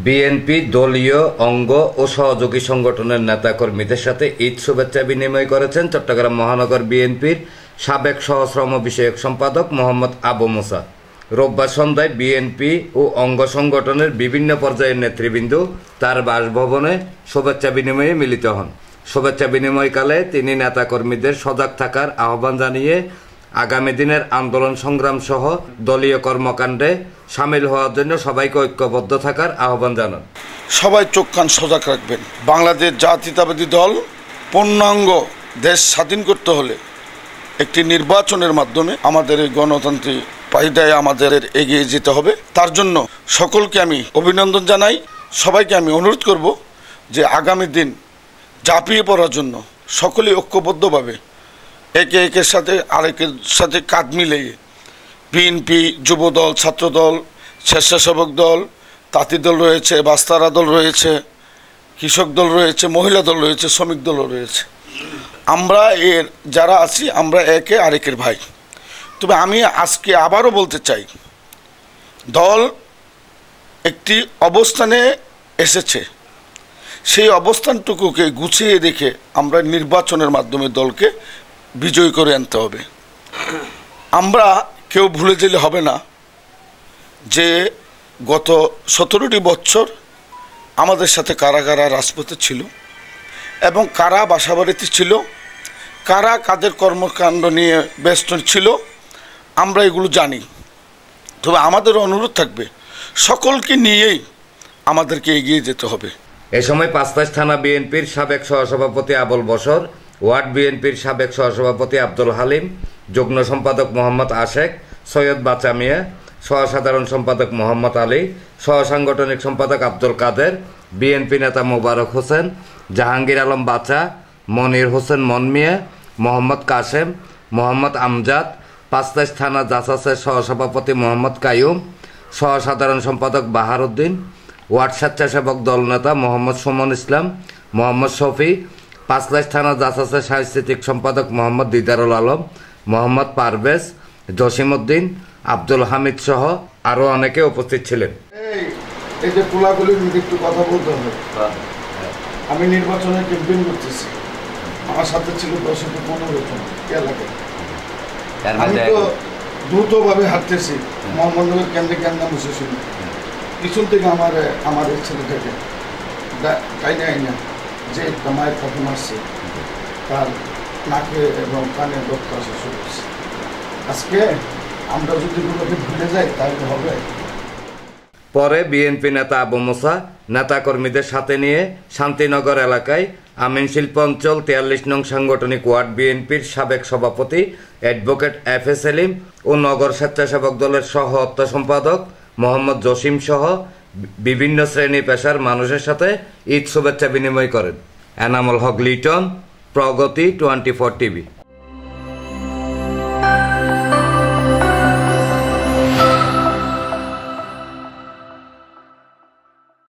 BNP দলীয় অঙ্গ ও সহযোগী সংগঠনের নেতাকর্মীদের সাথে ঈদ শুভেচ্ছা বিনিময় করেছেন চট্টগ্রাম মহানগর বিএনপির সাবেক সহশ্রম বিষয়ক সম্পাদক মোহাম্মদ আবু মুসা। রোববার সন্ধ্যায় বিএনপি ও অঙ্গ সংগঠনের বিভিন্ন পর্যায়ের নেতৃবৃন্দ তার বাসভবনে শুভেচ্ছা বিনিময়ে মিলিত হন। শুভেচ্ছা বিনিময়কালে তিনি নেতাকর্মীদের সজাগ থাকার আহ্বান জানিয়ে আগামী দিনের আন্দোলন সংগ্রাম সহ দলীয় কর্মকাণ্ডে সামিল হওয়ার জন্য সবাইকে ঐক্যবদ্ধ থাকার আহ্বান জানান। সবাই চোখ কান সজাগ রাখবেন। বাংলাদেশ জাতীয়তাবাদী দল পূর্ণাঙ্গ দেশ স্বাধীন করতে হলে একটি নির্বাচনের মাধ্যমে আমাদের এই গণতান্ত্রিক পায়দায় আমাদের এগিয়ে যেতে হবে। তার জন্য সকলকে আমি অভিনন্দন জানাই। সবাইকে আমি অনুরোধ করব যে আগামী দিন ঝাঁপিয়ে পড়ার জন্য সকলেই ঐক্যবদ্ধভাবে একে একের সাথে আরেকের সাথে কাঁধ মিলিয়ে বিএনপি, যুবদল, ছাত্রদল, স্বেচ্ছাসেবক দল, তাঁতি দল রয়েছে, বাস্তারা দল রয়েছে, কৃষক দল রয়েছে, মহিলা দল রয়েছে, শ্রমিক দলও রয়েছে। আমরা এর যারা আছি আমরা একে আরেকের ভাই। তবে আমি আজকে আবারও বলতে চাই, দল একটি অবস্থানে এসেছে, সেই অবস্থানটুকুকে গুছিয়ে রেখে আমরা নির্বাচনের মাধ্যমে দলকে বিজয়ী করে আনতে হবে। আমরা কেউ ভুলে গেলে হবে না যে গত 17টি বছর আমাদের সাথে কারা কারা রাজপথে ছিল এবং কারা বাসাবাড়িতে ছিল, কারা কাদের কর্মকাণ্ড নিয়ে ব্যস্ত ছিল, আমরা এগুলো জানি। তবে আমাদের অনুরোধ থাকবে সকলকে নিয়েই আমাদেরকে এগিয়ে যেতে হবে। এ সময় পাঁচতাশ থানা বিএনপির সাবেক সহসভাপতি আবুল বশর, ওয়ার্ড বিএনপির সাবেক সহসভাপতি আব্দুল হালিম, যুগ্ম সম্পাদক মোহাম্মদ আশেক, সৈয়দ বাচ্চা মিয়া, সহসাধারণ সম্পাদক মোহাম্মদ আলী, সহসাংগঠনিক সম্পাদক আব্দুল কাদের, বিএনপি নেতা মোবারক হোসেন, জাহাঙ্গীর আলম বাচ্চা, মনির হোসেন মনমিয়া, মোহাম্মদ কাশেম, মোহাম্মদ আমজাদ, পাঁচতাশ থানা জাসাসের সহসভাপতি মোহাম্মদ কাইয়ুম, সহসাধারণ সম্পাদক বাহারউদ্দিন, ওয়ার্ড স্বেচ্ছাসেবক দল নেতা মোহাম্মদ সুমন ইসলাম, মোহাম্মদ শফি, পাঁচলাইশ থানা জাসাসের সাংস্কৃতিক সম্পাদক মোহাম্মদ দিদারুল আলম, মোহাম্মদ পারভেজ, জসিমউদ্দিন, আব্দুল হামিদ সহ আরও অনেকে উপস্থিত ছিলেন। এই যে পোলাগুলির মধ্যে একটু কথা বলতে হবে। আমি নির্বাচনে ক্যাম্পেইন করতেছি, আমার সাথে ছিল 10-15 জন এলাকায়। আমি তো দ্রুতভাবে হাঁটতেছি, মোহাম্মদনগর কেন্দ্রে কেন্দ্র বসে শুনি, পিছন থেকে আমার ছেলেটাকে কাইনে আইনা যে একটা মায়ের কাছে মারছে, তার নাকে এবং কানে রক্ত আসা শুরু করছে। আজকে আমরা যদি গুলোকে ভুলে যাই তাহলে হবে। পরে বিএনপি নেতা আবু মুসা নেতাকর্মীদের সাথে নিয়ে শান্তিনগর এলাকায় আমিন শিল্প অঞ্চল 43 নং সাংগঠনিক ওয়ার্ড বিএনপির সাবেক সভাপতি অ্যাডভোকেট এফএ সেলিম ও নগর স্বেচ্ছাসেবক দলের সহ অর্থ সম্পাদক মোহাম্মদ জসিম সহ বিভিন্ন শ্রেণী পেশার মানুষের সাথে ঈদ শুভেচ্ছা বিনিময় করেন। এনামুল হক লিটন, প্রগতি 24 টিভি।